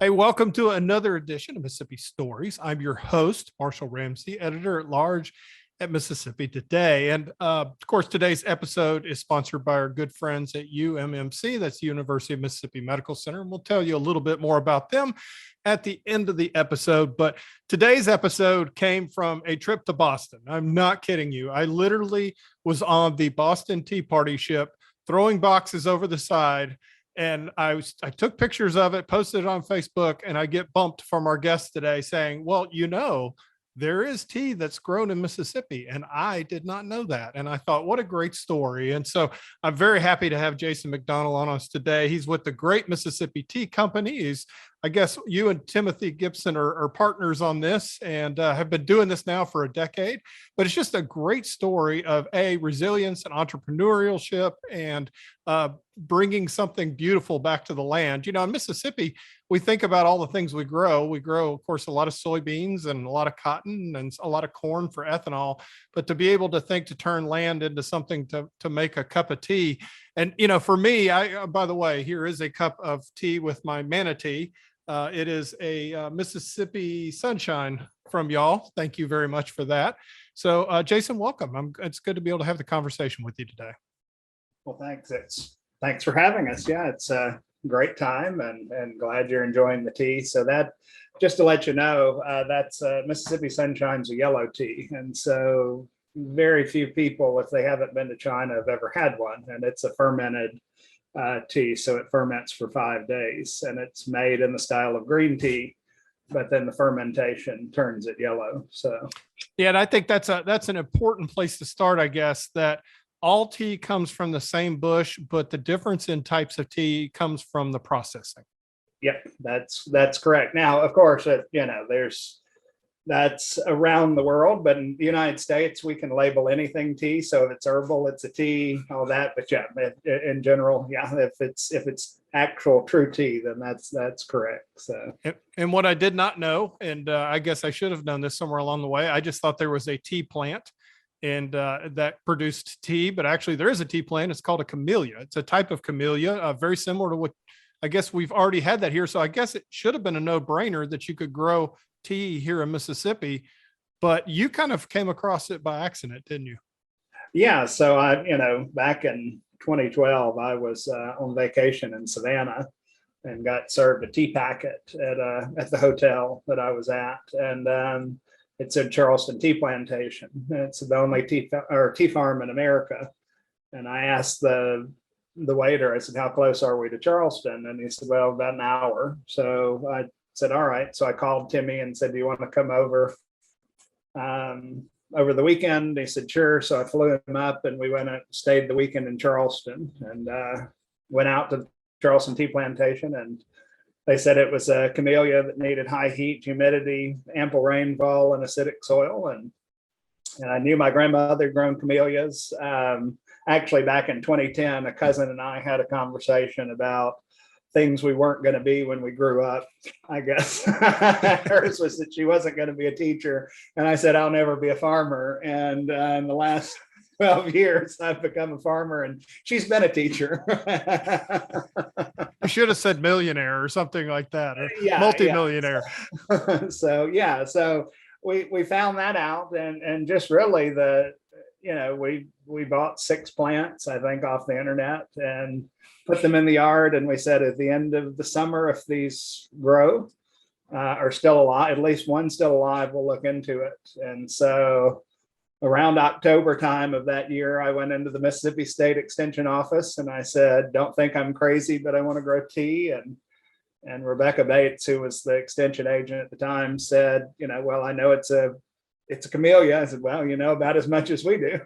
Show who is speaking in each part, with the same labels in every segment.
Speaker 1: Hey, welcome to another edition of Mississippi Stories. I'm your host, Marshall Ramsey, editor-at-large at Mississippi Today. And of course, today's episode is sponsored by our good friends at UMMC. That's the University of Mississippi Medical Center. And we'll tell you a little bit more about them at the end of the episode. But today's episode came from a trip to Boston. I'm not kidding you. I literally was on the Boston Tea Party ship, throwing boxes over the side. And I took pictures of it, posted it on Facebook, and I get bumped from our guest today saying, well, there is tea that's grown in Mississippi. And I did not know that. And I thought, what a great story. And so I'm very happy to have Jason McDonald on us today. He's with the Great Mississippi Tea Company. I guess you and Timothy Gibson are partners on this and have been doing this now for a decade. But it's just a great story of resilience and entrepreneurship and bringing something beautiful back to the land. In Mississippi, we think about all the things we grow. We grow, of course, a lot of soybeans and a lot of cotton and a lot of corn for ethanol. But to be able to think to turn land into something to make a cup of tea. And, for me, by the way, here is a cup of tea with my manatee. It is a Mississippi Sunshine from y'all. Thank you very much for that. So, Jason, welcome. It's good to be able to have the conversation with you today.
Speaker 2: Well, thanks. Thanks for having us. Yeah, it's a great time and glad you're enjoying the tea. So that, just to let you know, that's Mississippi Sunshine's a yellow tea. And so very few people, if they haven't been to China, have ever had one. And it's a fermented tea. So it ferments for 5 days and it's made in the style of green tea, but then the fermentation turns it yellow. So
Speaker 1: yeah, and I think that's an important place to start, I guess, that all tea comes from the same bush, but the difference in types of tea comes from the processing.
Speaker 2: Yep, that's correct. Now, of course, that's around the world, but in the United States, we can label anything tea. So if it's herbal, it's a tea, all that. But yeah, in general, yeah, if it's actual true tea, then that's correct. So,
Speaker 1: and what I did not know, and I guess I should have known this somewhere along the way, I just thought there was a tea plant and that produced tea, but actually there is a tea plant. It's called a camellia. It's a type of camellia, very similar to what I guess we've already had that here. So I guess it should have been a no-brainer that you could grow tea here in Mississippi, but you kind of came across it by accident, didn't you?
Speaker 2: Yeah. So back in 2012, I was on vacation in Savannah and got served a tea packet at the hotel that I was at. And it said Charleston Tea Plantation. It's the only tea farm in America. And I asked the waiter, I said, how close are we to Charleston? And he said, well, about an hour. So I said, all right. So I called Timmy and said, do you want to come over the weekend? He said, sure. So I flew him up and we went and stayed the weekend in Charleston and went out to Charleston Tea Plantation. And they said it was a camellia that needed high heat, humidity, ample rainfall, and acidic soil. And I knew my grandmother had grown camellias. Actually, back in 2010, a cousin and I had a conversation about things we weren't going to be when we grew up, I guess. Hers was that she wasn't going to be a teacher. And I said, I'll never be a farmer. And in the last 12 years, I've become a farmer and she's been a teacher.
Speaker 1: You should have said millionaire or something like that, or multimillionaire.
Speaker 2: Yeah. So we found that out and just really we bought 6 plants, I think, off the internet and put them in the yard. And we said at the end of the summer, if these grow, are still alive, at least one still alive, we'll look into it. And so around October time of that year, I went into the Mississippi State Extension Office and I said, don't think I'm crazy, but I want to grow tea. And Rebecca Bates, who was the extension agent at the time, said, well, I know it's a camellia. I said, well, about as much as we do.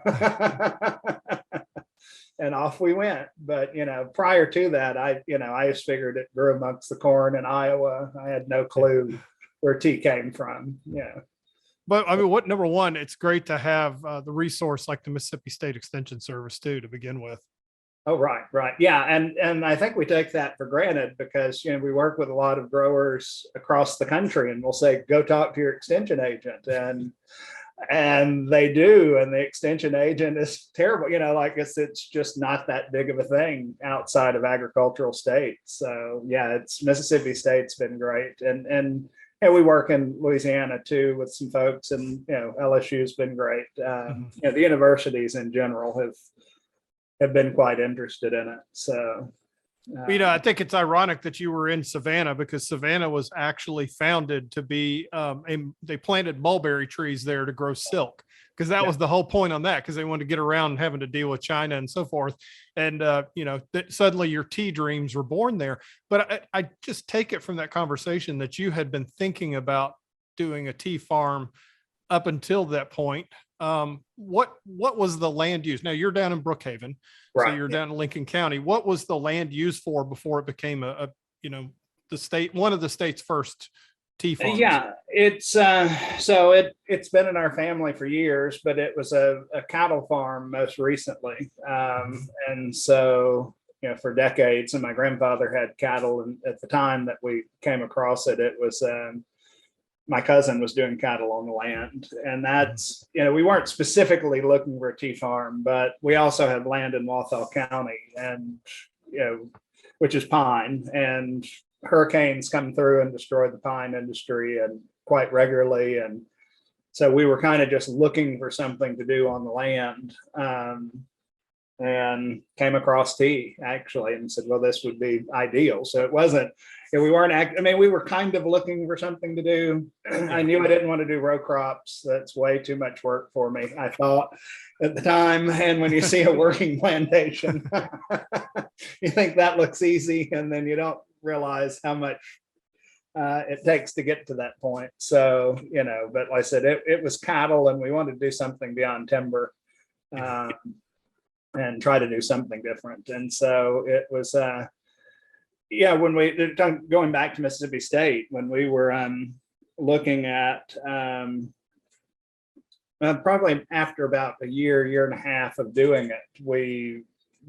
Speaker 2: And off we went. But, prior to that, I just figured it grew amongst the corn in Iowa. I had no clue where tea came from. Yeah.
Speaker 1: But I mean, number one, it's great to have the resource like the Mississippi State Extension Service too, to begin with.
Speaker 2: Oh, right. Yeah. And I think we take that for granted because, we work with a lot of growers across the country and we'll say, go talk to your extension agent. And And they do, and the extension agent is terrible. Like it's just not that big of a thing outside of agricultural states. So yeah, it's Mississippi State's been great, and we work in Louisiana too with some folks, and LSU's been great. The universities in general have been quite interested in it. So.
Speaker 1: I think it's ironic that you were in Savannah, because Savannah was actually founded to be, they planted mulberry trees there to grow silk, because that was the whole point on that, because they wanted to get around having to deal with China and so forth. And, suddenly your tea dreams were born there. But I just take it from that conversation that you had been thinking about doing a tea farm up until that point. What was the land use? Now you're down in Brookhaven, so you're down in Lincoln County. What was the land used for before it became one of the state's first tea farms?
Speaker 2: Yeah, it's it's been in our family for years, but it was a cattle farm most recently, and so for decades. And my grandfather had cattle, and at the time that we came across it, it was. My cousin was doing cattle on the land, and that's, we weren't specifically looking for a tea farm, but we also have land in Walthall County, and, which is pine, and hurricanes come through and destroy the pine industry and quite regularly. And so we were kind of just looking for something to do on the land, and came across tea actually, and said, well, this would be ideal. So it wasn't, we weren't, we were kind of looking for something to do. I knew I didn't want to do row crops. That's way too much work for me, I thought at the time. And when you see a working plantation, you think that looks easy, and then you don't realize how much it takes to get to that point. So, but like I said, it was cattle, and we wanted to do something beyond timber. And try to do something different. And so it was, when we, going back to Mississippi State, when we were looking at, probably after about a year and a half of doing it, we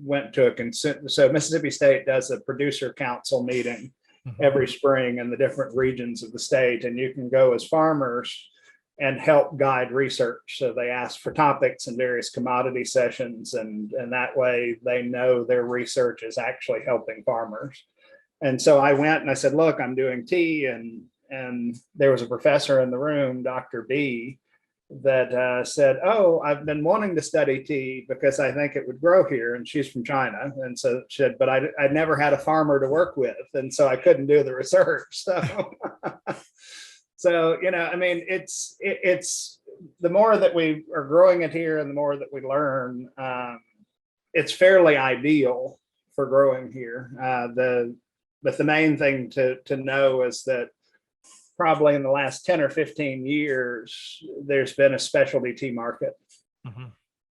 Speaker 2: went to a consent. So Mississippi State does a producer council meeting every spring in the different regions of the state, and you can go as farmers and help guide research. So they ask for topics and various commodity sessions, and that way they know their research is actually helping farmers. And so I went and I said, look, I'm doing tea, and there was a professor in the room, Dr. B, that said, oh, I've been wanting to study tea because I think it would grow here. And she's from China. And so she said, but I'd never had a farmer to work with, and so I couldn't do the research. So So, it's the more that we are growing it here and the more that we learn, it's fairly ideal for growing here. But the main thing to know is that probably in the last 10 or 15 years, there's been a specialty tea market,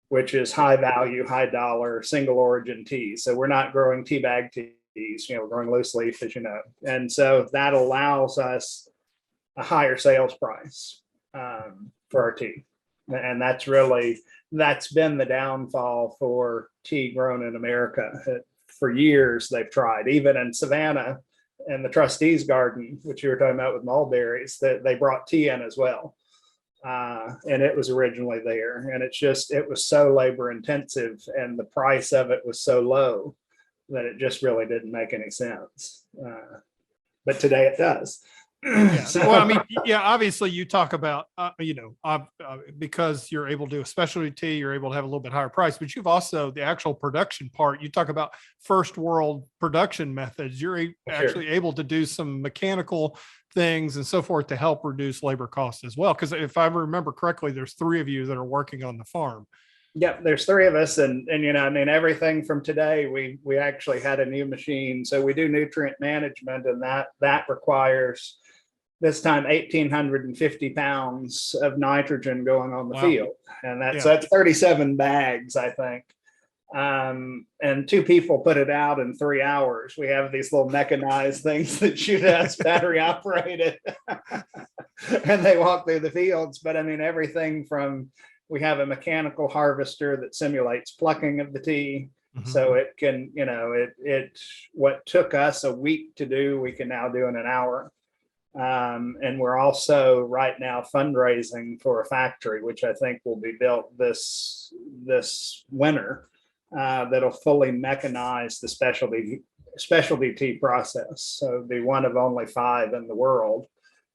Speaker 2: which is high value, high dollar, single origin tea. So we're not growing tea bag teas, we're growing loose leaf, as you know. And so that allows us a higher sales price for our tea. And that's been the downfall for tea grown in America. For years, they've tried, even in Savannah and the trustees garden, which you were talking about with mulberries, that they brought tea in as well. And it was originally there. And it was so labor intensive, and the price of it was so low that it just really didn't make any sense. But today it does.
Speaker 1: Yeah. Well, obviously you talk about, because you're able to do a specialty tea, you're able to have a little bit higher price, but you've also the actual production part. You talk about first world production methods. You're actually able to do some mechanical things and so forth to help reduce labor costs as well. Because if I remember correctly, there's 3 of you that are working on the farm.
Speaker 2: Yep, there's 3 of us, and everything from today, we actually had a new machine. So we do nutrient management, and that requires this time 1,850 pounds of nitrogen going on the field, and that's 37 bags, I think. And 2 people put it out in 3 hours. We have these little mechanized things that shoot us, battery operated, and they walk through the fields. But everything from, we have a mechanical harvester that simulates plucking of the tea. So it can, what took us a week to do, we can now do in an hour. And we're also right now fundraising for a factory, which I think will be built this winter, that'll fully mechanize the specialty tea process. So it'd be one of only 5 in the world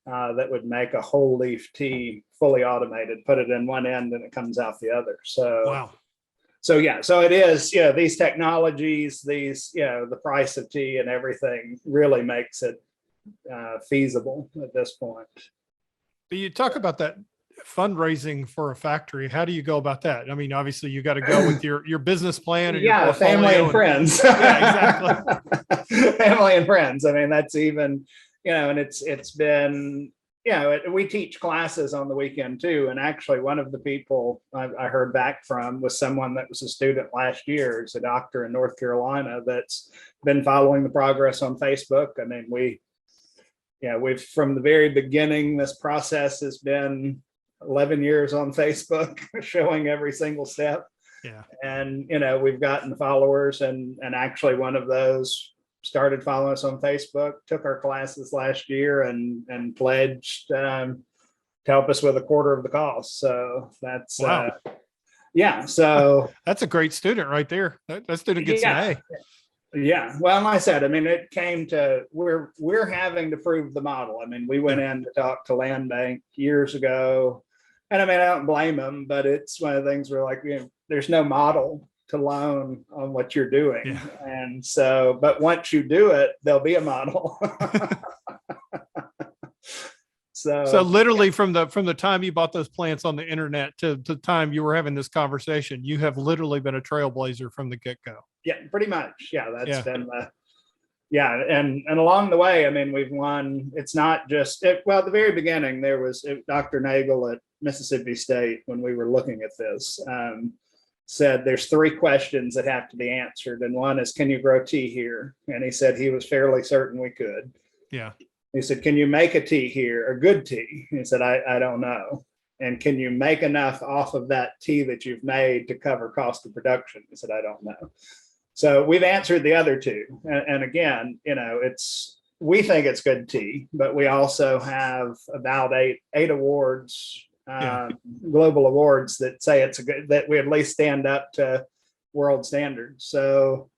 Speaker 2: that would make a whole leaf tea fully automated, put it in one end and it comes out the other. So
Speaker 1: Wow.
Speaker 2: So yeah, so it is, these technologies, the price of tea and everything really makes it feasible at this point.
Speaker 1: But you talk about that fundraising for a factory. How do you go about that? I mean, obviously you got to go with your business plan and your
Speaker 2: family and friends.
Speaker 1: Yeah, exactly.
Speaker 2: Family and friends. I mean, that's even, and it's been, we teach classes on the weekend too. And actually one of the people I heard back from was someone that was a student last year. He's a doctor in North Carolina that's been following the progress on Facebook. I mean, we've from the very beginning, this process has been 11 years on Facebook, showing every single step.
Speaker 1: Yeah.
Speaker 2: And, we've gotten followers and actually one of those started following us on Facebook, took our classes last year and pledged to help us with a quarter of the cost. So that's,
Speaker 1: wow.
Speaker 2: So
Speaker 1: that's a great student right there. That student gets an A.
Speaker 2: Yeah. Well, like I said, I mean, it came to we're having to prove the model. I mean, we went in to talk to Land Bank years ago. And I mean, I don't blame them, but it's one of the things where like, there's no model to loan on what you're doing.
Speaker 1: Yeah.
Speaker 2: And so, but once you do it, there'll be a model. So
Speaker 1: literally from the time you bought those plants on the internet to the time you were having this conversation, you have literally been a trailblazer from the get-go.
Speaker 2: Yeah, pretty much. Yeah, that's been and along the way, I mean, we've won. It's not just at the very beginning, there was Dr. Nagel at Mississippi State when we were looking at this, said there's 3 questions that have to be answered. And one is, can you grow tea here? And he said he was fairly certain we could.
Speaker 1: Yeah.
Speaker 2: He said, can you make a tea here, a good tea? He said, I don't know. And can you make enough off of that tea that you've made to cover cost of production? He said, I don't know. So we've answered the other 2. And again, we think it's good tea, but we also have about eight awards, global awards that say it's that we at least stand up to world standards. So,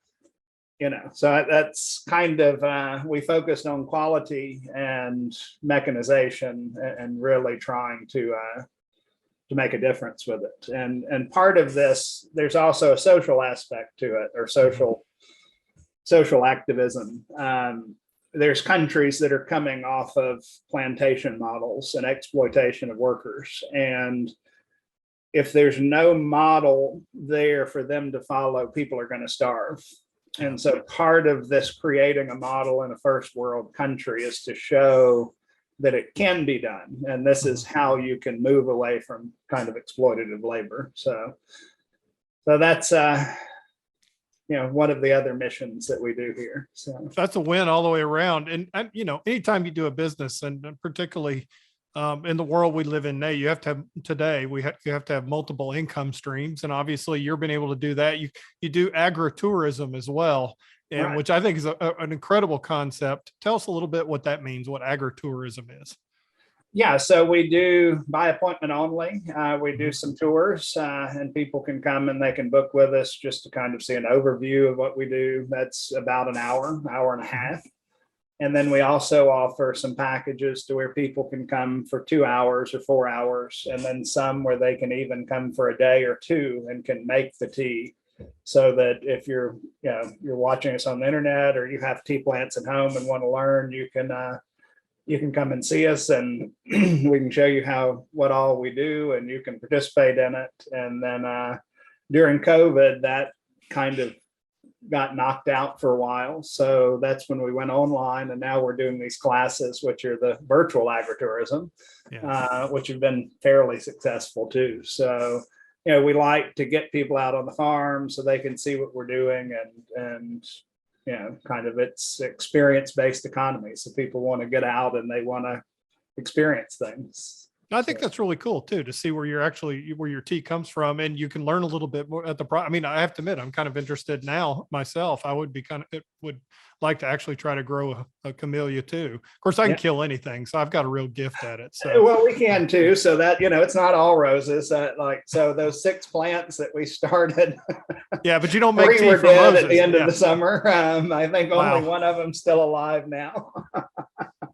Speaker 2: so that's kind of, we focused on quality and mechanization and really trying to make a difference with it. And part of this, there's also a social aspect to it, or social activism. There's countries that are coming off of plantation models and exploitation of workers. And if there's no model there for them to follow, people are going to starve. And so part of this creating a model in a first world country is to show that it can be done. And this is how you can move away from kind of exploitative labor. So that's, one of the other missions that we do here. So
Speaker 1: that's a win all the way around. And anytime you do a business, and particularly in the world we live in now, you have to have multiple income streams. And obviously you've been able to do that. You do agritourism as well, and
Speaker 2: right.
Speaker 1: Which I think is an incredible concept. Tell us a little bit what that means, what agritourism is.
Speaker 2: Yeah, so we do by appointment only. We do some tours and people can come and they can book with us just to kind of see an overview of what we do. That's about an hour and a half. And then we also offer some packages to where people can come for 2 hours or 4 hours, and then some where they can even come for a day or 2 and can make the tea. So that if you're watching us on the internet or you have tea plants at home and want to learn, you can come and see us and we can show you what all we do and you can participate in it. And then during COVID, that kind of got knocked out for a while. So that's when we went online, and now we're doing these classes, which are the virtual agritourism, which have been fairly successful too. So, we like to get people out on the farm so they can see what we're doing and kind of it's experience-based economy. So people want to get out and they want to experience things.
Speaker 1: I think that's really cool too, to see where where your tea comes from, and you can learn a little bit more at I mean, I have to admit, I'm kind of interested now myself. I would be would like to actually try to grow a camellia too. Of course, I can
Speaker 2: Yeah.
Speaker 1: kill anything, so I've got a real gift at it. So,
Speaker 2: Well, we can too. So that, it's not all roses. So those 6 plants that we started,
Speaker 1: yeah, but you don't make
Speaker 2: 3
Speaker 1: tea
Speaker 2: were
Speaker 1: from
Speaker 2: dead
Speaker 1: roses.
Speaker 2: at the end
Speaker 1: Yeah.
Speaker 2: of the summer. I think only
Speaker 1: Wow.
Speaker 2: one of them's still alive now.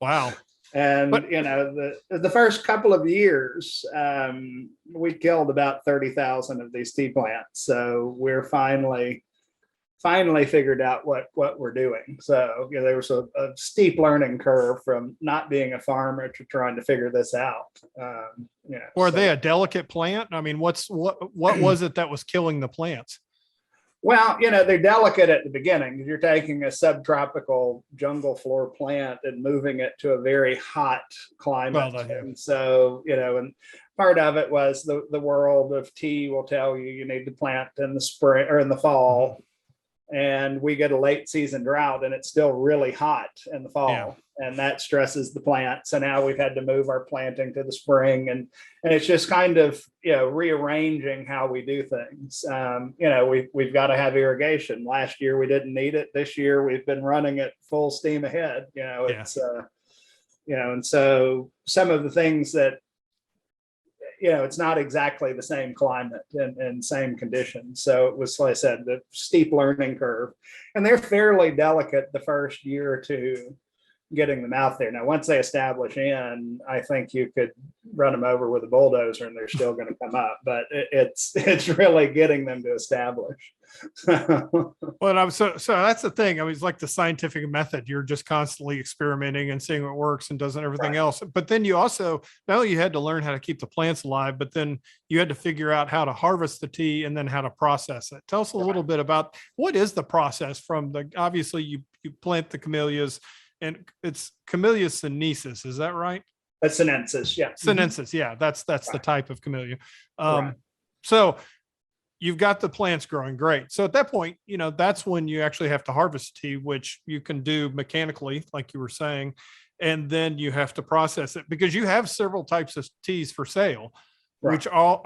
Speaker 1: Wow.
Speaker 2: And
Speaker 1: But
Speaker 2: the first couple of years, we killed about 30,000 of these tea plants. So we're finally figured out what we're doing. So there was a steep learning curve from not being a farmer to trying to figure this out.
Speaker 1: were they a delicate plant? I mean, what was it that was killing the plants?
Speaker 2: Well, they're delicate at the beginning because you're taking a subtropical jungle floor plant and moving it to a very hot climate.
Speaker 1: Well, yeah.
Speaker 2: And so, and part of it was the world of tea will tell you need to plant in the spring or in the fall. And we get a late season drought and it's still really hot in the fall.
Speaker 1: Yeah.
Speaker 2: And that stresses the plant. So now we've had to move our planting to the spring, and it's just kind of rearranging how we do things. We've got to have irrigation. Last year we didn't need it. This year we've been running it full steam ahead. It's and so some of the things that it's not exactly the same climate and same conditions. So it was, like I said, the steep learning curve, and they're fairly delicate the first year or two getting them out there. Now, once they establish in, I think you could run them over with a bulldozer and they're still going to come up, but it's really getting them to establish.
Speaker 1: Well, so that's the thing. I mean, it's like the scientific method. You're just constantly experimenting and seeing what works and doesn't everything else. But then you also, not only you had to learn how to keep the plants alive, but then you had to figure out how to harvest the tea and then how to process it. Tell us a little bit about what is the process from obviously you plant the camellias, and it's Camellia sinensis. Is that right?
Speaker 2: That's sinensis. Yeah.
Speaker 1: Sinensis. Yeah. That's the type of camellia. So you've got the plants growing great. So at that point, that's when you actually have to harvest tea, which you can do mechanically, like you were saying, and then you have to process it because you have several types of teas for sale, which all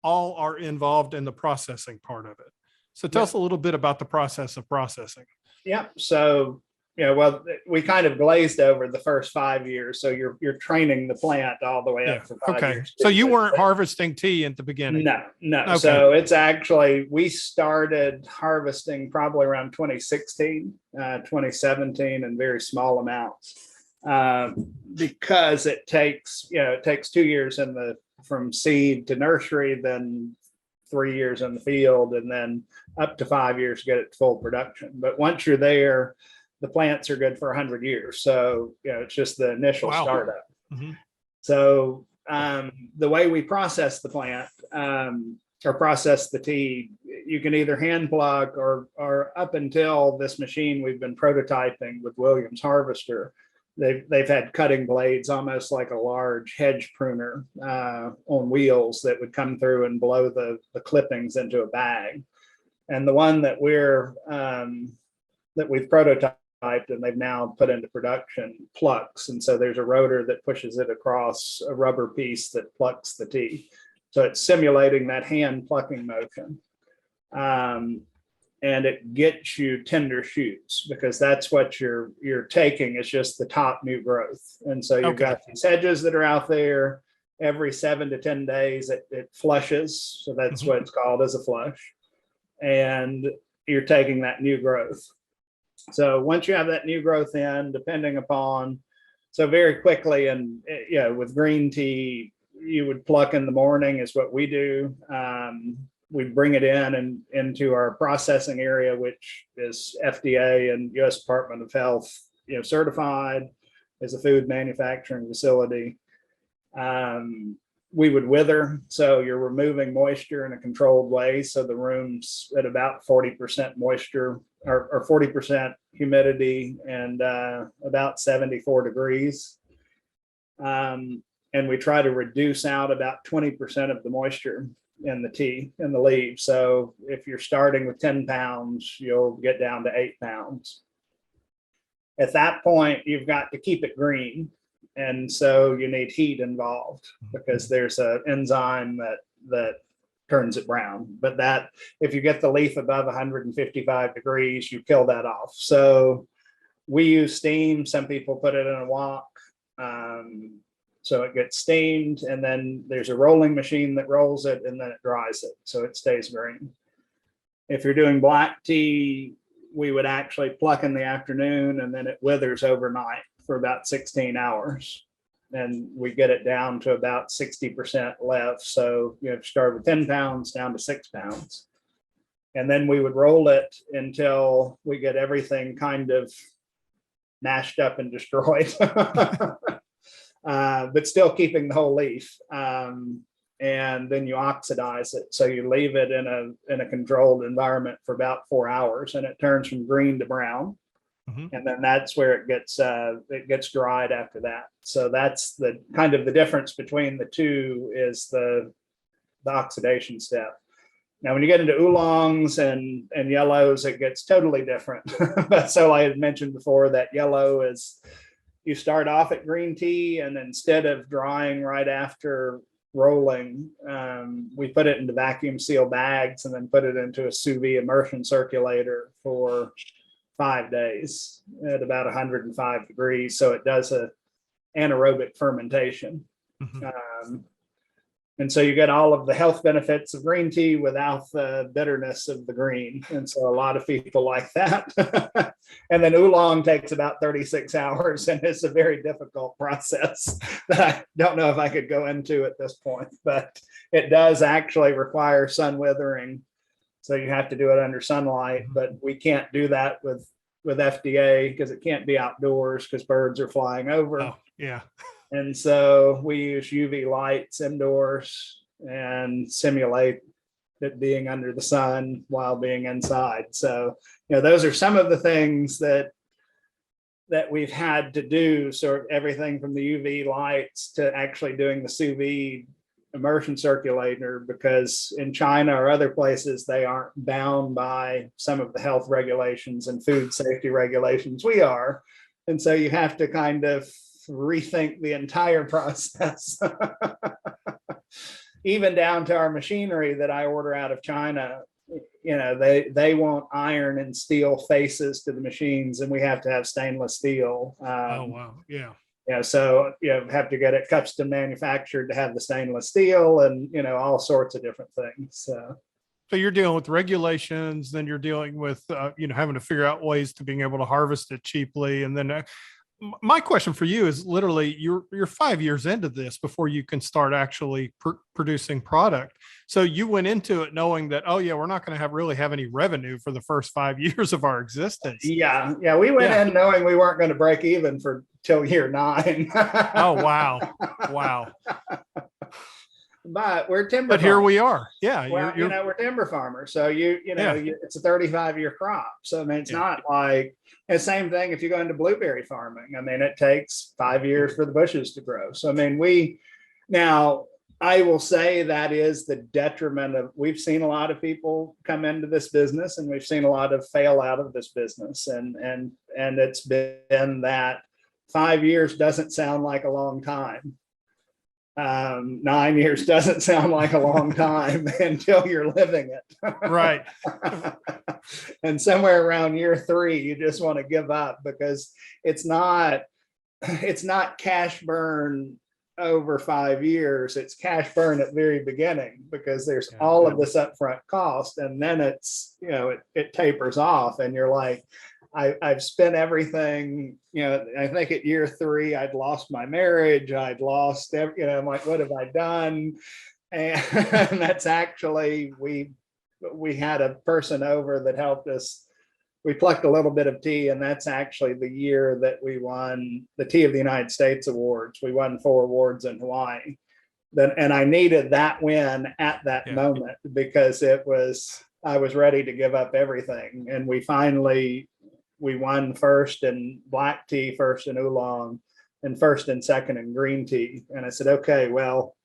Speaker 1: are involved in the processing part of it. So tell us a little bit about the process of processing.
Speaker 2: Yeah. So well, we kind of glazed over the first 5 years. So you're training the plant all the way up for 5 years.
Speaker 1: So you weren't harvesting tea at the beginning?
Speaker 2: No.
Speaker 1: Okay.
Speaker 2: So it's actually, we started harvesting probably around 2016, 2017 in very small amounts because it takes 2 years from seed to nursery, then 3 years in the field, and then up to 5 years to get it to full production. But once you're there, the plants are good for 100 years. So, it's just the initial startup.
Speaker 1: Mm-hmm.
Speaker 2: So the way we process the plant or process the tea, you can either hand plug or up until this machine we've been prototyping with Williams Harvester, they've had cutting blades, almost like a large hedge pruner on wheels that would come through and blow the clippings into a bag. And the one that we've prototyped and they've now put into production plucks. And so there's a rotor that pushes it across a rubber piece that plucks the tea. So it's simulating that hand plucking motion. And it gets you tender shoots because that's what you're taking is just the top new growth. And so you've got these hedges that are out there. Every 7 to 10 days it flushes. So that's what it's called, as a flush. And you're taking that new growth. So once you have that new growth in, depending upon, so very quickly, and with green tea, you would pluck in the morning is what we do. We bring it in and into our processing area, which is FDA and U.S. Department of Health, certified as a food manufacturing facility. We would wither, so you're removing moisture in a controlled way. So the room's at about 40% moisture or 40% humidity and about 74 degrees. And we try to reduce out about 20% of the moisture in the tea, in the leaves. So if you're starting with 10 pounds, you'll get down to 8 pounds. At that point, you've got to keep it green. And so you need heat involved because there's an enzyme that turns it brown. But that, if you get the leaf above 155 degrees, you kill that off. So we use steam. Some people put it in a wok. So it gets steamed, and then there's a rolling machine that rolls it, and then it dries it, so it stays green. If you're doing black tea, we would actually pluck in the afternoon, and then it withers overnight for about 16 hours. And we get it down to about 60% left. So you have to start with 10 pounds down to 6 pounds. And then we would roll it until we get everything kind of mashed up and destroyed. But still keeping the whole leaf. And then you oxidize it. So you leave it in a controlled environment for about 4 hours, and it turns from green to brown. Mm-hmm. And then that's where it gets dried after that. So that's the kind of the difference between the two, is the oxidation step. Now, when you get into oolongs and yellows, it gets totally different. But so I had mentioned before that yellow is, you start off at green tea, and instead of drying right after rolling, we put it into vacuum seal bags and then put it into a sous vide immersion circulator for 5 days at about 105 degrees. So it does a anaerobic fermentation. Mm-hmm. And so you get all of the health benefits of green tea without the bitterness of the green. And so a lot of people like that. And then oolong takes about 36 hours, and it's a very difficult process that I don't know if I could go into at this point, but it does actually require sun withering. So you have to do it under sunlight, but we can't do that with FDA because it can't be outdoors because birds are flying over.
Speaker 1: Oh, yeah.
Speaker 2: And so we use UV lights indoors and simulate it being under the sun while being inside. So, those are some of the things that we've had to do, sort of everything from the UV lights to actually doing the sous vide immersion circulator, because in China or other places, they aren't bound by some of the health regulations and food safety regulations we are. And so you have to kind of rethink the entire process, even down to our machinery that I order out of China. They want iron and steel faces to the machines, and we have to have stainless steel.
Speaker 1: Oh, wow. Yeah.
Speaker 2: So you have to get it custom manufactured to have the stainless steel, and all sorts of different things. So
Speaker 1: you're dealing with regulations, then you're dealing with having to figure out ways to being able to harvest it cheaply, and then my question for you is, literally, you're 5 years into this before you can start actually producing product. So you went into it knowing that, oh yeah, we're not going to really have any revenue for the first 5 years of our existence.
Speaker 2: Yeah. We went in knowing we weren't going to break even till year 9.
Speaker 1: Oh, wow.
Speaker 2: But we're timber.
Speaker 1: But here we are. Yeah.
Speaker 2: Well, we're timber farmers. So it's a 35-year crop. So I mean, it's not like the same thing if you go into blueberry farming. I mean, it takes 5 years for the bushes to grow. So I mean, I will say that is the detriment of, we've seen a lot of people come into this business, and we've seen a lot of fail out of this business. And it's been that 5 years doesn't sound like a long time. 9 years doesn't sound like a long time until you're living it.
Speaker 1: Right.
Speaker 2: And somewhere around year 3, you just want to give up, because it's not cash burn over 5 years. It's cash burn at the very begining, because there's all of this upfront cost, and then it's, it tapers off, and you're like, I've spent everything. I think at year 3, I'd lost my marriage. I'd lost I'm like, what have I done? And that's actually, we had a person over that helped us. We plucked a little bit of tea, and that's actually the year that we won the Tea of the United States awards. We won 4 awards in Hawaii. And I needed that win at that moment, because I was ready to give up everything. And we won first in black tea, first in oolong, and first and second in green tea. And I said, okay, well,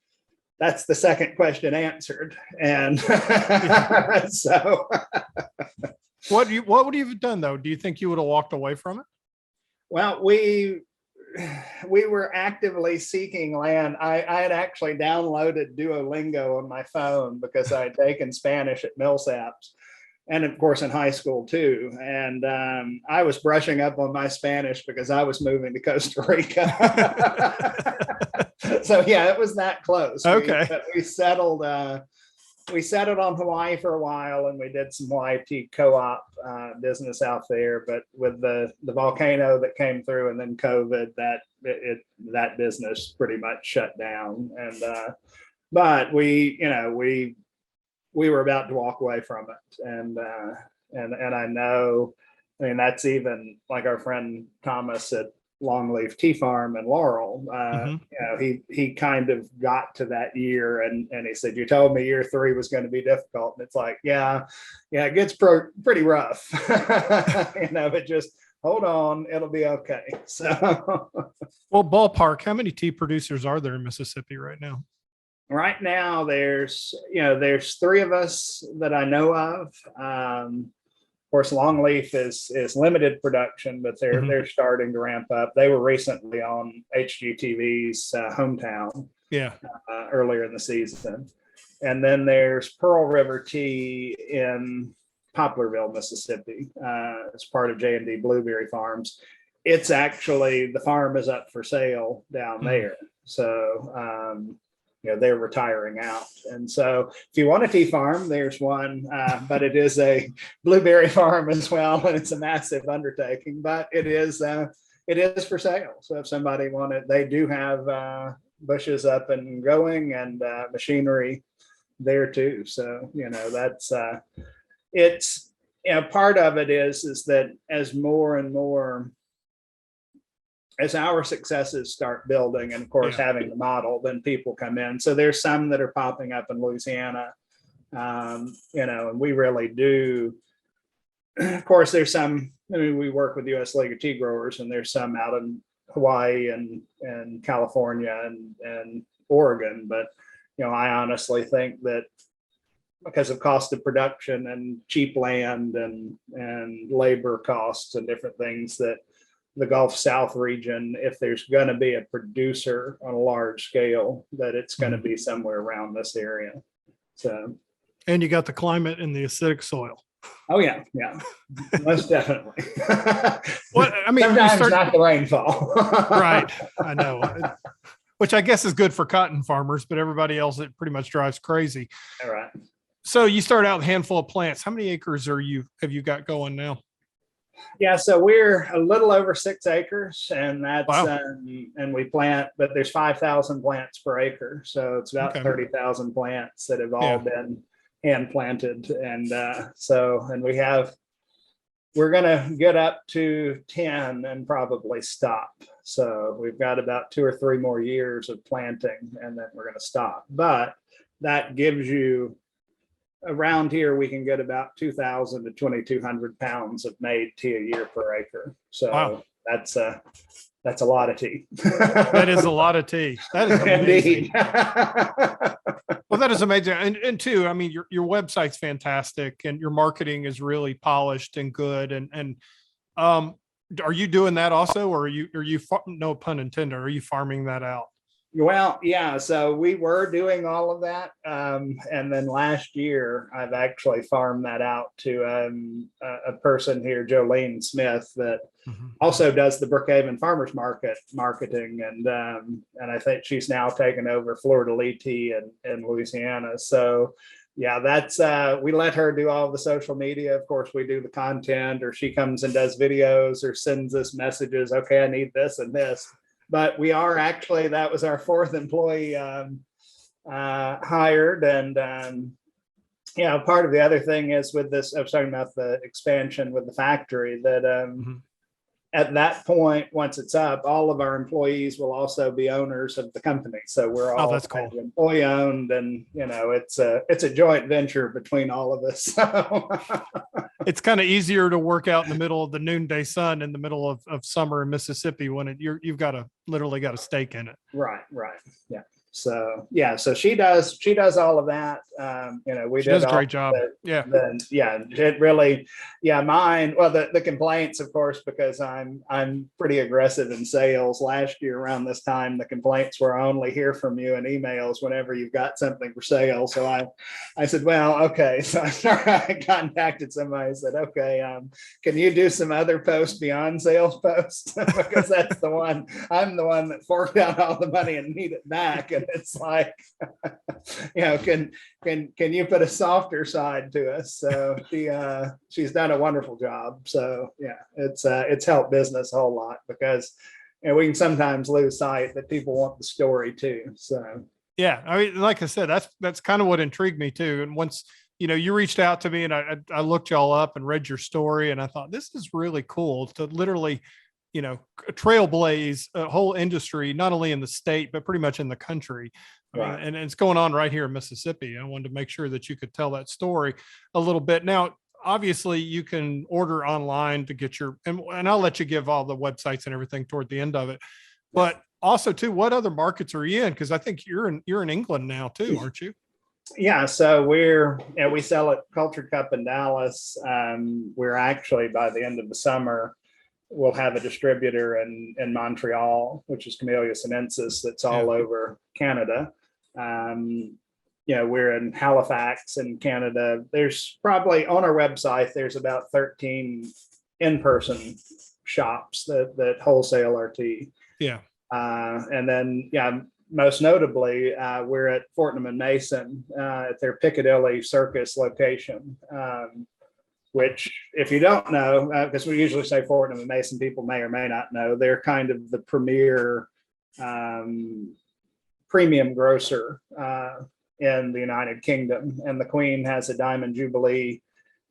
Speaker 2: that's the second question answered. And so
Speaker 1: what would you have done though? Do you think you would have walked away from it?
Speaker 2: Well, we we were actively seeking land. I had actually downloaded Duolingo on my phone because I had taken Spanish at Millsaps, and of course in high school too. And I was brushing up on my Spanish because I was moving to Costa Rica. So yeah, it was that close.
Speaker 1: Okay.
Speaker 2: We settled on Hawaii for a while, and we did some Hawaii tea co-op business out there. But with the volcano that came through and then COVID, that business pretty much shut down. And but we were about to walk away from it, and I know, I mean, that's even like our friend Thomas at Longleaf Tea Farm in Laurel. He kind of got to that year, and he said, "You told me year 3 was going to be difficult," and it's like, yeah, it gets pretty rough. But just hold on, it'll be okay. So,
Speaker 1: well, ballpark, how many tea producers are there in Mississippi right now?
Speaker 2: Right now, there's 3 of us that I know of. Of course, Longleaf is limited production, but they're starting to ramp up. They were recently on HGTV's Hometown, earlier in the season. And then there's Pearl River Tea in Poplarville, Mississippi. It's part of J&D Blueberry Farms. It's actually, the farm is up for sale down there. So, they're retiring out. And so if you want a tea farm, there's one, but it is a blueberry farm as well. And it's a massive undertaking, but it is for sale. So if somebody wanted, they do have bushes up and going, and machinery there too. So, that's, it's, part of it is that as more and more, as our successes start building, and of course having the model, then people come in. So there's some that are popping up in Louisiana, and we really do. Of course, there's some. I mean, we work with U.S. League of Tea Growers, and there's some out in Hawaii and California and Oregon. But I honestly think that because of cost of production and cheap land and labor costs and different things, that the Gulf South region, if there's going to be a producer on a large scale, that it's going to be somewhere around this area. So,
Speaker 1: and you got the climate and the acidic soil.
Speaker 2: Oh yeah, most definitely.
Speaker 1: Well, I mean,
Speaker 2: sometimes not the rainfall.
Speaker 1: Right, I know. Which I guess is good for cotton farmers, but everybody else, it pretty much drives crazy.
Speaker 2: All right.
Speaker 1: So you start out with a handful of plants. How many acres have you got going now?
Speaker 2: Yeah, so we're a little over 6 acres, and that's
Speaker 1: wow.
Speaker 2: And we plant, but there's 5,000 plants per acre, so it's about 30,000 plants that have all been hand planted, and we're gonna get up to 10 and probably stop. So we've got about 2 or 3 more years of planting, and then we're gonna stop. But that gives you, around here, we can get about 2,000 to 2,200 pounds of made tea a year per acre. So that's a lot of tea.
Speaker 1: That is a lot of tea. That is amazing. Well, that is amazing. And two, I mean, your website's fantastic, and your marketing is really polished and good. And are you doing that also, or are you no pun intended, are you farming that out?
Speaker 2: Well, yeah, so we were doing all of that. And then last year, I've actually farmed that out to a person here, Jolene Smith, that also does the Brookhaven Farmers Market marketing. And I think she's now taken over Fleur de Lis Tea in Louisiana. So yeah, that's we let her do all the social media. Of course, we do the content, or she comes and does videos or sends us messages. Okay, I need this and this. But we are actually, that was our 4th employee hired. And, part of the other thing is with this, I was talking about the expansion with the factory, that at that point, once it's up, all of our employees will also be owners of the company. So we're all
Speaker 1: that's cool.
Speaker 2: Employee owned, and it's a joint venture between all of us. So.
Speaker 1: It's kind of easier to work out in the middle of the noonday sun in the middle of summer in Mississippi when you've got literally got a stake in it.
Speaker 2: Right. Yeah. So yeah, so she does all of that. We
Speaker 1: She
Speaker 2: did
Speaker 1: does a
Speaker 2: all
Speaker 1: great job. Yeah.
Speaker 2: it really, mine, well, the complaints, of course, because I'm pretty aggressive in sales. Last year around this time, the complaints were only hear from you in emails whenever you've got something for sale. So I said, well, okay. So I contacted somebody, said, okay, can you do some other posts beyond sales posts? Because that's the one, I'm the one that forked out all the money and need it back. And it's like, can you put a softer side to us? So she's done a wonderful job. So yeah, it's helped business a whole lot, because we can sometimes lose sight that people want the story too. So
Speaker 1: yeah, I mean, like I said, that's kind of what intrigued me too. And once you reached out to me, and I looked y'all up and read your story, and I thought this is really cool to literally trailblaze a whole industry, not only in the state, but pretty much in the country.
Speaker 2: Right.
Speaker 1: And it's going on right here in Mississippi. I wanted to make sure that you could tell that story a little bit. Now, obviously, you can order online to get and I'll let you give all the websites and everything toward the end of it. But also, too, what other markets are you in? Because I think you're in England now too, aren't you?
Speaker 2: Yeah, so we sell at Culture Cup in Dallas. We're actually, by the end of the summer, we'll have a distributor in Montreal, which is Camellia sinensis, that's all over Canada. We're in Halifax in Canada. There's probably, on our website, there's about 13 in-person shops that wholesale our tea.
Speaker 1: Yeah.
Speaker 2: And then, most notably, we're at Fortnum and Mason at their Piccadilly Circus location. Which, if you don't know, because we usually say Fortnum and Mason, people may or may not know, they're kind of the premier premium grocer in the United Kingdom. And the Queen has a Diamond Jubilee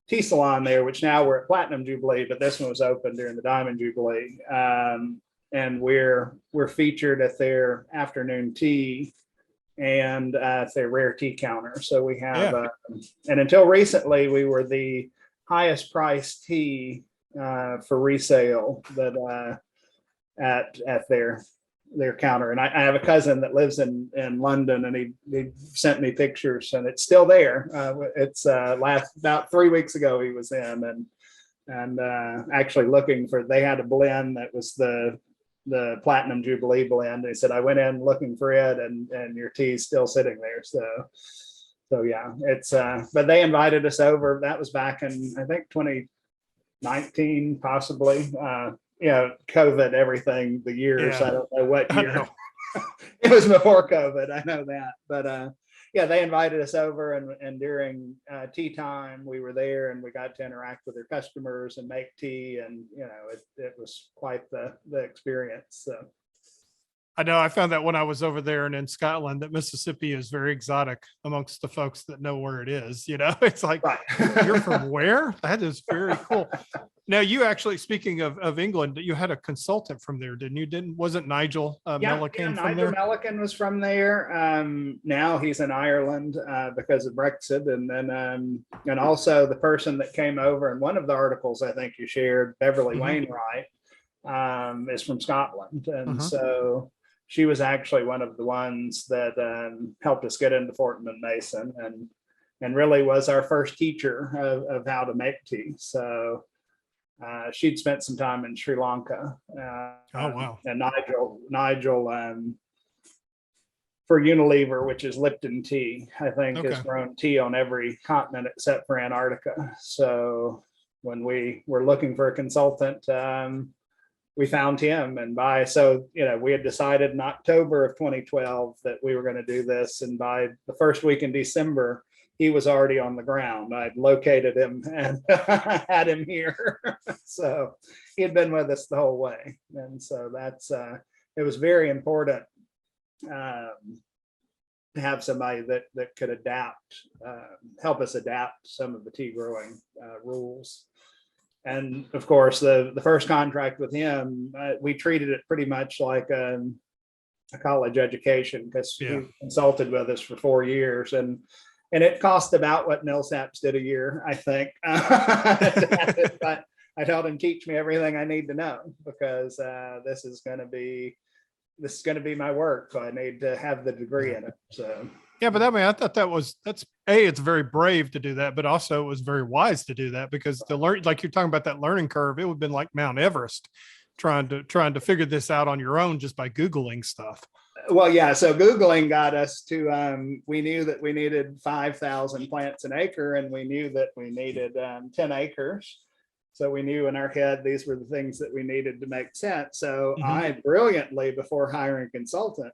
Speaker 2: tea salon there, which now we're at Platinum Jubilee, but this one was open during the Diamond Jubilee. And we're featured at their afternoon tea and at their rare tea counter. So we have, and until recently, we were the highest priced tea for resale that at their counter. And I have a cousin that lives in London, and he sent me pictures, and it's still there. It's about 3 weeks ago he was in and actually looking for, they had a blend that was the Platinum Jubilee blend. They said, I went in looking for it, and your tea's still sitting there. So yeah, it's but they invited us over. That was back in, I think, 2019, possibly. COVID, everything, the years, I don't know what year. It was before COVID, I know that. But they invited us over, and during tea time, we were there, and we got to interact with their customers and make tea, and it was quite the experience. So
Speaker 1: I know I found that when I was over there and in Scotland, that Mississippi is very exotic amongst the folks that know where it is. It's like, right. You're from where? That is very cool. Now, you actually, speaking of England, you had a consultant from there, didn't you? Wasn't Nigel Milliken from there?
Speaker 2: Nigel Milliken was from there. Now he's in Ireland because of Brexit. And then, and also the person that came over in one of the articles, I think you shared, Beverly Wainwright, is from Scotland. And so she was actually one of the ones that helped us get into Fortnum and Mason, and really was our first teacher of how to make tea. So she'd spent some time in Sri Lanka.
Speaker 1: Oh, wow.
Speaker 2: And Nigel for Unilever, which is Lipton tea, I think has grown tea on every continent except for Antarctica. So when we were looking for a consultant, we found him, and we had decided in October of 2012 that we were going to do this. And by the first week in December, he was already on the ground. I'd located him and had him here. So he had been with us the whole way. And so it was very important to have somebody that could help us adapt some of the tea growing rules. And of course, the first contract with him, we treated it pretty much like a college education, because he consulted with us for 4 years, and it cost about what Millsaps did a year, I think. I told him, teach me everything I need to know, because this is going to be, this is going to be my work. So I need to have the degree in it. So.
Speaker 1: Yeah, but I thought that's it's very brave to do that, but also it was very wise to do that, because like you're talking about that learning curve, it would have been like Mount Everest trying to figure this out on your own just by Googling stuff.
Speaker 2: Well, yeah. So Googling got us to, we knew that we needed 5,000 plants an acre, and we knew that we needed 10 acres. So we knew in our head, these were the things that we needed to make sense. So I brilliantly, before hiring a consultant,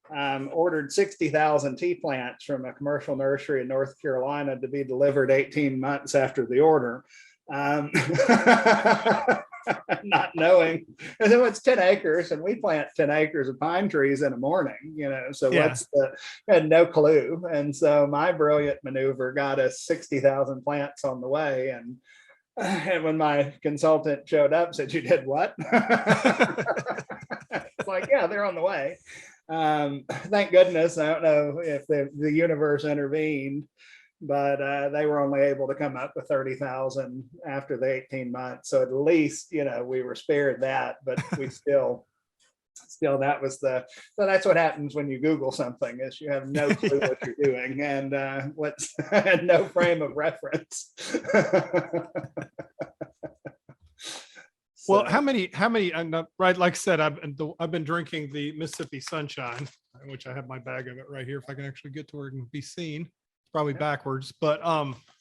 Speaker 2: ordered 60,000 tea plants from a commercial nursery in North Carolina to be delivered 18 months after the order. Not knowing, and then it's 10 acres, and we plant 10 acres of pine trees in a morning, so had no clue. And so my brilliant maneuver got us 60,000 plants on the way. And when my consultant showed up, said, "You did what?" It's like, yeah, they're on the way. Thank goodness. I don't know if the universe intervened, but they were only able to come up with 30,000 after the 18 months. So at least, we were spared that, but we still that was so that's what happens when you Google something, is you have no clue what you're doing, and and no frame of reference.
Speaker 1: Well, how many, right? Like I said, I've been drinking the Mississippi Sunshine, which I have my bag of it right here. If I can actually get to where it can be seen, probably backwards, but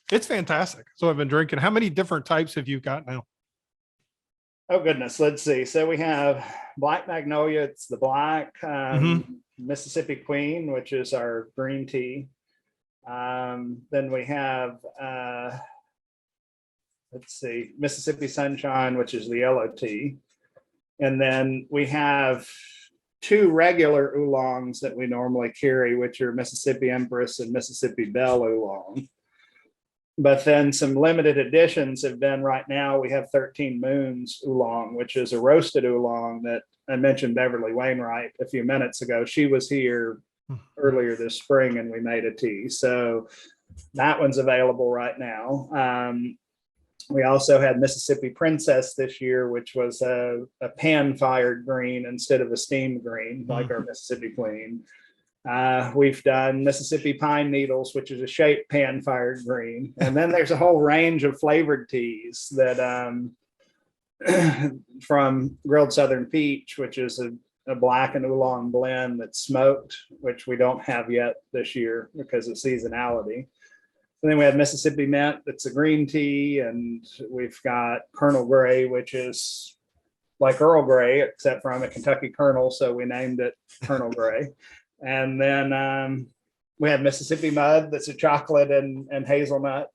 Speaker 1: it's fantastic. So I've been drinking. How many different types have you got now?
Speaker 2: Oh goodness, let's see. So we have Black Magnolia. It's the black, Mississippi Queen, which is our green tea. Then we have let's see, Mississippi Sunshine, which is the yellow tea. And then we have 2 regular oolongs that we normally carry, which are Mississippi Empress and Mississippi Belle Oolong. But then some limited editions have been, right now we have 13 Moons Oolong, which is a roasted oolong that I mentioned Beverly Wainwright a few minutes ago. She was here earlier this spring and we made a tea. So that one's available right now. We also had Mississippi Princess this year, which was a pan-fired green instead of a steam green, like our Mississippi Queen. We've done Mississippi Pine Needles, which is a shaped pan-fired green. And then there's a whole range of flavored teas that from Grilled Southern Peach, which is a black and oolong blend that's smoked, which we don't have yet this year because of seasonality. And then we have Mississippi Mint, that's a green tea, and we've got Colonel Gray, which is like Earl Grey, except for I'm a Kentucky Colonel, so we named it Colonel Gray. And then we have Mississippi Mud, that's a chocolate and hazelnut.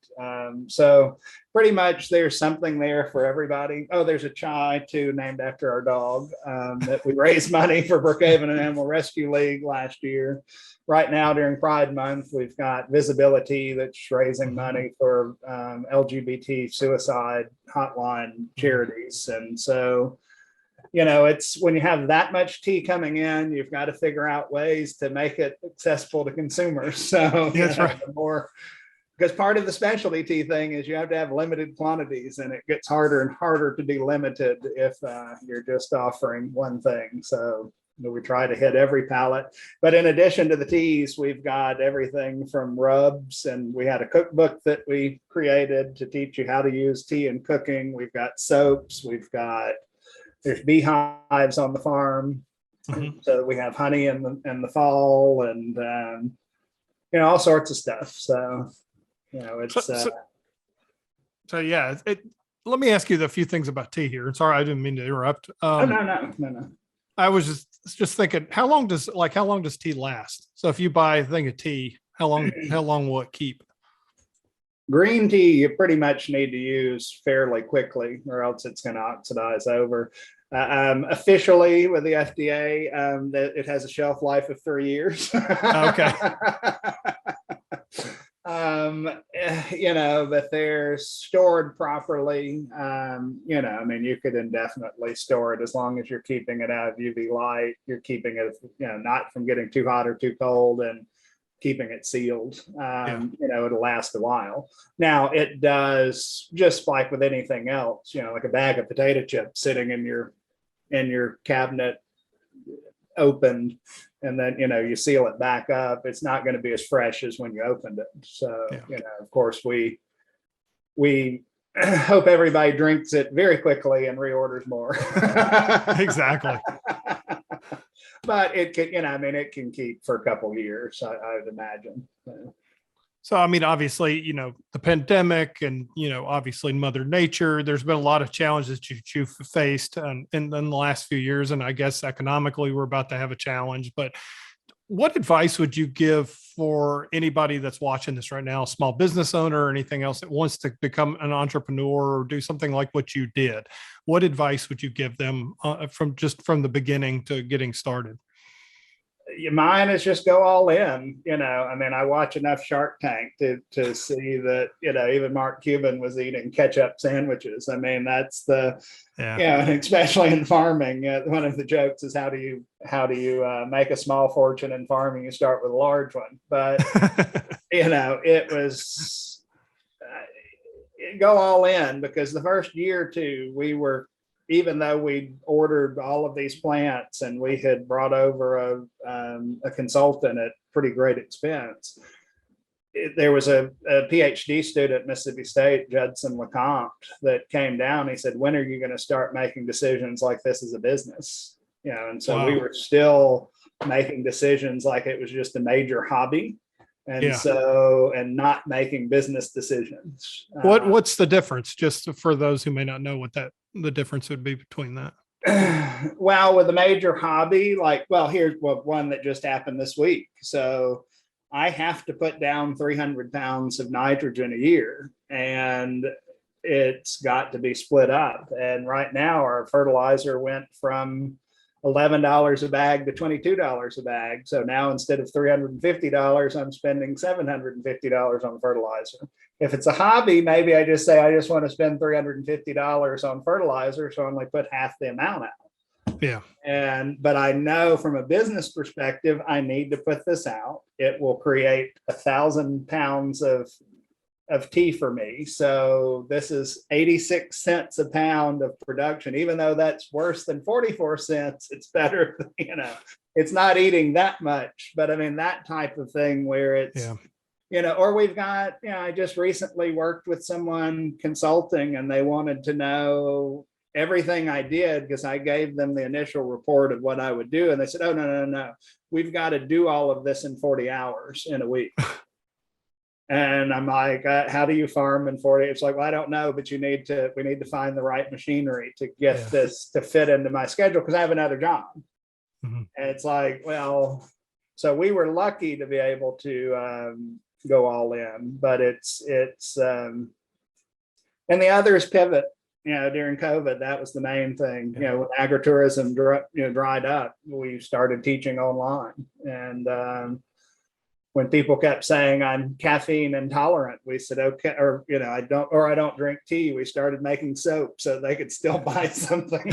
Speaker 2: So pretty much there's something there for everybody. Oh, there's a chai too, named after our dog, that we raised money for Brookhaven and Animal Rescue League last year. Right now during Pride Month, we've got Visibility, that's raising money for LGBT suicide hotline charities. And so, it's when you have that much tea coming in, you've got to figure out ways to make it accessible to consumers. So
Speaker 1: that's right.
Speaker 2: Because part of the specialty tea thing is you have to have limited quantities, and it gets harder and harder to be limited if you're just offering one thing. So we try to hit every palate. But in addition to the teas, we've got everything from rubs, and we had a cookbook that we created to teach you how to use tea in cooking. We've got soaps. There's beehives on the farm. So we have honey in the fall, and all sorts of stuff. So it's
Speaker 1: so yeah. Let me ask you a few things about tea here. Sorry, I didn't mean to interrupt.
Speaker 2: No.
Speaker 1: I was just thinking, how long does tea last? So if you buy a thing of tea, how long will it keep?
Speaker 2: Green tea, you pretty much need to use fairly quickly, or else it's going to oxidize over. Officially with the FDA, that it has a shelf life of 3 years.
Speaker 1: Okay.
Speaker 2: But they're stored properly. You could indefinitely store it as long as you're keeping it out of UV light. You're keeping it, not from getting too hot or too cold, and keeping it sealed. It'll last a while. Now it does, just like with anything else, like a bag of potato chips sitting in your cabinet opened and then, you seal it back up, it's not going to be as fresh as when you opened it. So, of course, we hope everybody drinks it very quickly and reorders more.
Speaker 1: Exactly.
Speaker 2: But it can, it can keep for a couple of years, I would imagine.
Speaker 1: So, I mean, obviously, the pandemic and, obviously Mother Nature, there's been a lot of challenges that you've faced in the last few years. And I guess economically, we're about to have a challenge. But what advice would you give for anybody that's watching this right now, a small business owner or anything else that wants to become an entrepreneur or do something like what you did? What advice would you give them from the beginning to getting started?
Speaker 2: Mine is just go all in. I watch enough Shark Tank to see that, even Mark Cuban was eating ketchup sandwiches. That's and especially in farming, one of the jokes is how do you make a small fortune in farming? You start with a large one. But, it was go all in, because the first year or two, even though we ordered all of these plants and we had brought over a consultant at pretty great expense, there was a PhD student at Mississippi State, Judson LeCompte, that came down. He said, when are you going to start making decisions like this as a business? And so
Speaker 1: Wow.
Speaker 2: We were still making decisions like it was just a major hobby. And not making business decisions.
Speaker 1: What's the difference, just for those who may not know what the difference would be between that?
Speaker 2: Well, with a major hobby, here's one that just happened this week. So I have to put down 300 pounds of nitrogen a year, and it's got to be split up. And right now our fertilizer went from $11 a bag to $22 a bag. So now instead of $350, I'm spending $750 on fertilizer. If it's a hobby, maybe I just say, I just want to spend $350 on fertilizer. So I only put half the amount out.
Speaker 1: Yeah.
Speaker 2: But I know from a business perspective, I need to put this out. It will create 1,000 pounds of tea for me. So this is 86 cents a pound of production. Even though that's worse than 44 cents, it's better, it's not eating that much. But that type of thing where it's, or we've got, I just recently worked with someone consulting, and they wanted to know everything I did because I gave them the initial report of what I would do. And they said, oh, no. We've got to do all of this in 40 hours in a week. And I'm like, how do you farm in 40? It's like, well, I don't know, but we need to find the right machinery to get this to fit into my schedule, because I have another job. Mm-hmm. And it's like, well, so we were lucky to be able to go all in, but it's and the other is pivot. During COVID, that was the main thing. When agritourism dried up, we started teaching online. And when people kept saying I'm caffeine intolerant, we said, okay, or I don't drink tea. We started making soap so they could still buy something.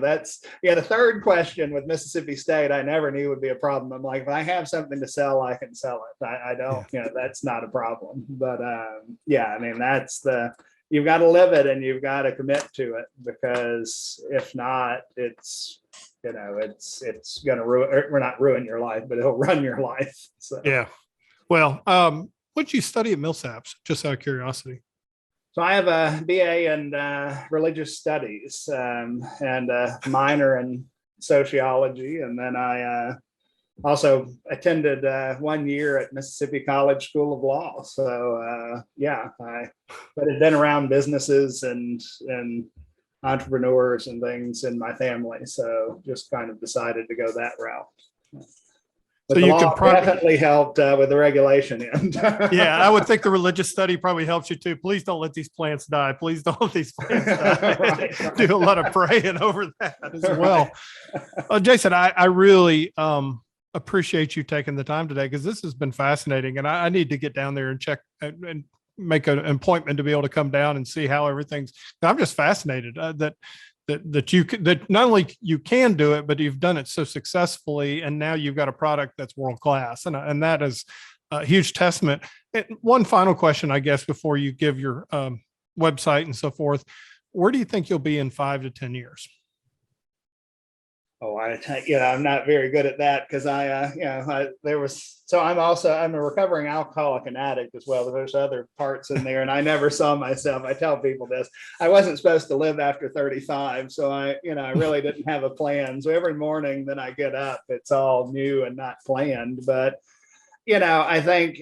Speaker 2: That's the third question with Mississippi State, I never knew would be a problem. I'm like, if I have something to sell, I can sell it. I don't, that's not a problem. But that's you've got to live it, and you've got to commit to it, because if not, it's going to ruin your life, but it'll run your life. So. Yeah. Well,
Speaker 1: what did you study at Millsaps, just out of curiosity?
Speaker 2: So I have a BA in religious studies and a minor in sociology. And then I also attended 1 year at Mississippi College School of Law. So but had been around businesses and entrepreneurs and things in my family. So just kind of decided to go that route. But so the law definitely helped with the regulation end.
Speaker 1: Yeah, I would think the religious study probably helps you too. Please don't let these plants die. Please don't let these plants die. Right. Do a lot of praying over that as well. Jason, I really appreciate you taking the time today, because this has been fascinating, and I need to get down there and check and make an appointment to be able to come down and see how everything's. I'm just fascinated that not only you can do it, but you've done it so successfully, and now you've got a product that's world class, and that is a huge testament. And one final question, I guess, before you give your website and so forth. Where do you think you'll be in 5 to 10 years?
Speaker 2: Oh, I'm not very good at that because I'm a recovering alcoholic and addict as well. There's other parts in there, and I never saw myself. I tell people this. I wasn't supposed to live after 35, so I really didn't have a plan. So every morning that I get up, it's all new and not planned. But I think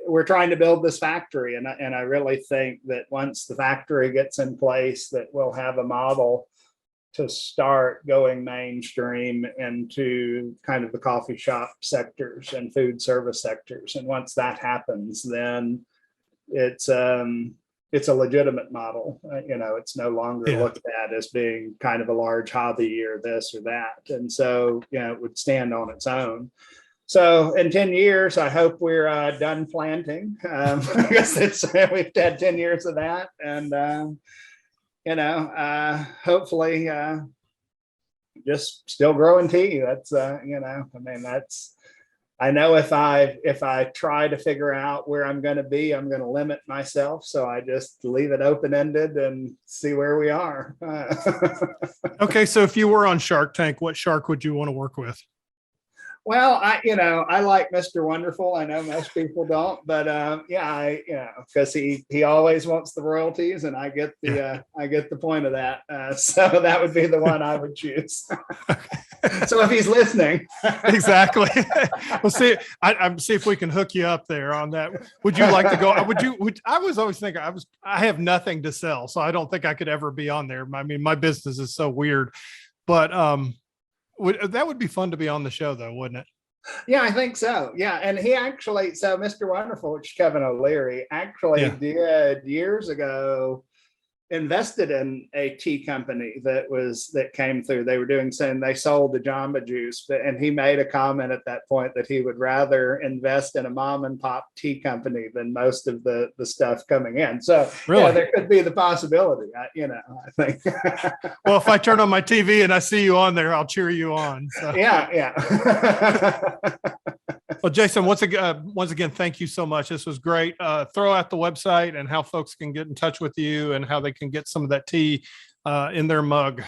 Speaker 2: we're trying to build this factory, and I really think that once the factory gets in place, that we'll have a model to start going mainstream into kind of the coffee shop sectors and food service sectors. And once that happens, then it's a legitimate model. It's no longer looked at as being kind of a large hobby or this or that. And so, it would stand on its own. So in 10 years, I hope we're done planting. I guess we've had 10 years of that. And, hopefully just still growing tea. That's, I know if I try to figure out where I'm going to be, I'm going to limit myself. So I just leave it open-ended and see where we are.
Speaker 1: Okay. So if you were on Shark Tank, what shark would you want to work with?
Speaker 2: Well, I like Mr. Wonderful. I know most people don't, but because he always wants the royalties, and I get the point of that. So that would be the one I would choose. So if he's listening,
Speaker 1: exactly. We'll see. I'm see if we can hook you up there on that. Would you like to go? I was always thinking I have nothing to sell, so I don't think I could ever be on there. I mean, my business is so weird, but that would be fun to be on the show, though, wouldn't it?
Speaker 2: Yeah, I think so. Yeah. And so Mr. Wonderful, which is Kevin O'Leary, actually did years ago, invested in a tea company that came through. They were they sold the Jamba Juice, and he made a comment at that point that he would rather invest in a mom and pop tea company than most of the stuff coming in. So really? There could be the possibility, I think.
Speaker 1: Well, if I turn on my TV and I see you on there, I'll cheer you on. So.
Speaker 2: Yeah.
Speaker 1: Well, Jason, once again, thank you so much. This was great. Throw out the website and how folks can get in touch with you and how they can get some of that tea in their mug.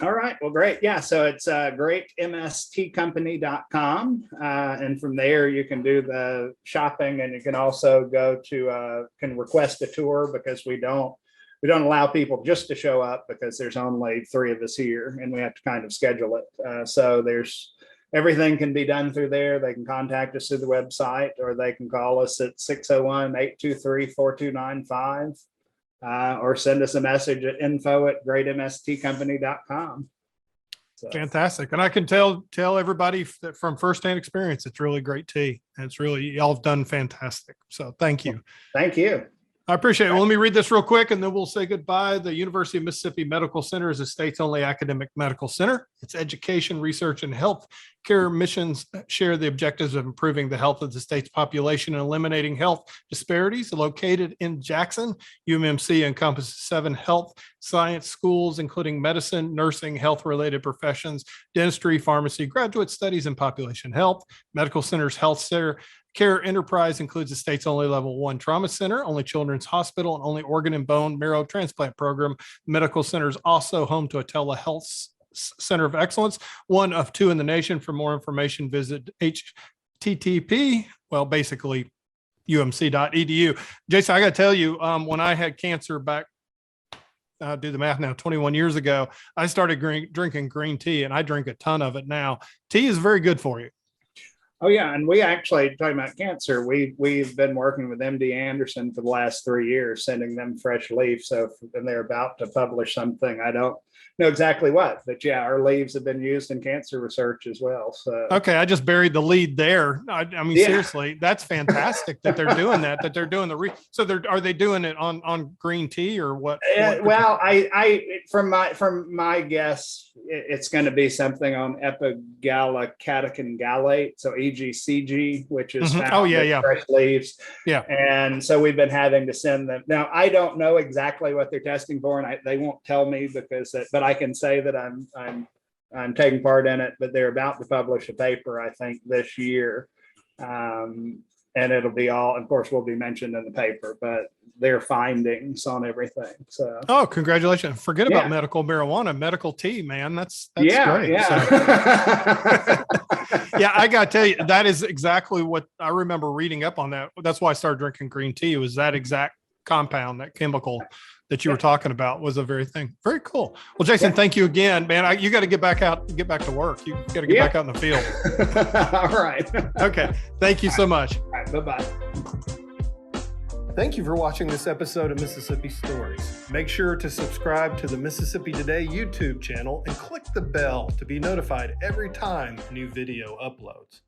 Speaker 2: All right. Well, great. Yeah. So it's greatmstcompany.com. And from there, you can do the shopping, and you can also can request a tour, because we don't allow people just to show up, because there's only 3 of us here and we have to kind of schedule it. So everything can be done through there. They can contact us through the website, or they can call us at 601-823-4295, or send us a message at info@greatmstcompany.com. So.
Speaker 1: Fantastic. And I can tell everybody that from firsthand experience, it's really great tea. And y'all have done fantastic. So thank you.
Speaker 2: Thank you.
Speaker 1: I appreciate it. Well, let me read this real quick and then we'll say goodbye. The University of Mississippi Medical Center is the state's only academic medical center. Its education, research, and health care missions share the objectives of improving the health of the state's population and eliminating health disparities. Located in Jackson, UMMC encompasses 7 health science schools, including medicine, nursing, health-related professions, dentistry, pharmacy, graduate studies, and population health. Medical Center's health care enterprise includes the state's only level 1 trauma center, only children's hospital, and only organ and bone marrow transplant program. The Medical Center is also home to a telehealth center of excellence, one of 2 in the nation. For more information, visit http, basically umc.edu. Jason, I got to tell you, when I had cancer back, I'll do the math now, 21 years ago, I started drinking green tea, and I drink a ton of it now. Tea is very good for you.
Speaker 2: Oh yeah, and we actually, talking about cancer, we've been working with MD Anderson for the last 3 years, sending them fresh leaves. So when they're about to publish something, I don't know exactly what, but yeah, our leaves have been used in cancer research as well. So okay,
Speaker 1: I just buried the lead there. I mean, seriously, that's fantastic that they're doing that. That they're doing so are they doing it on green tea or what?
Speaker 2: Well, from my guess, it's going to be something on epigallocatechin gallate, so EGCG, which is found in fresh leaves. Yeah, and so we've been having to send them. Now, I don't know exactly what they're testing for, and they won't tell me but I can say that I'm taking part in it. But they're about to publish a paper, I think, this year. and it'll be all, of course, will be mentioned in the paper, but their findings on everything. So,
Speaker 1: Oh, congratulations. Forget
Speaker 2: Yeah.
Speaker 1: about medical marijuana, medical tea, man. That's
Speaker 2: yeah,
Speaker 1: great.
Speaker 2: yeah.
Speaker 1: Yeah, I got to tell you, that is exactly what I remember reading up on that. That's why I started drinking green tea. It was that exact compound, that chemical that you were talking about was a very thing. Very cool. Well, Jason, thank you again, man. You got to get back to work. You got to get back out in the field.
Speaker 2: All right.
Speaker 1: Okay. Thank you so much.
Speaker 2: All right. Bye-bye.
Speaker 1: Thank you for watching this episode of Mississippi Stories. Make sure to subscribe to the Mississippi Today YouTube channel and click the bell to be notified every time a new video uploads.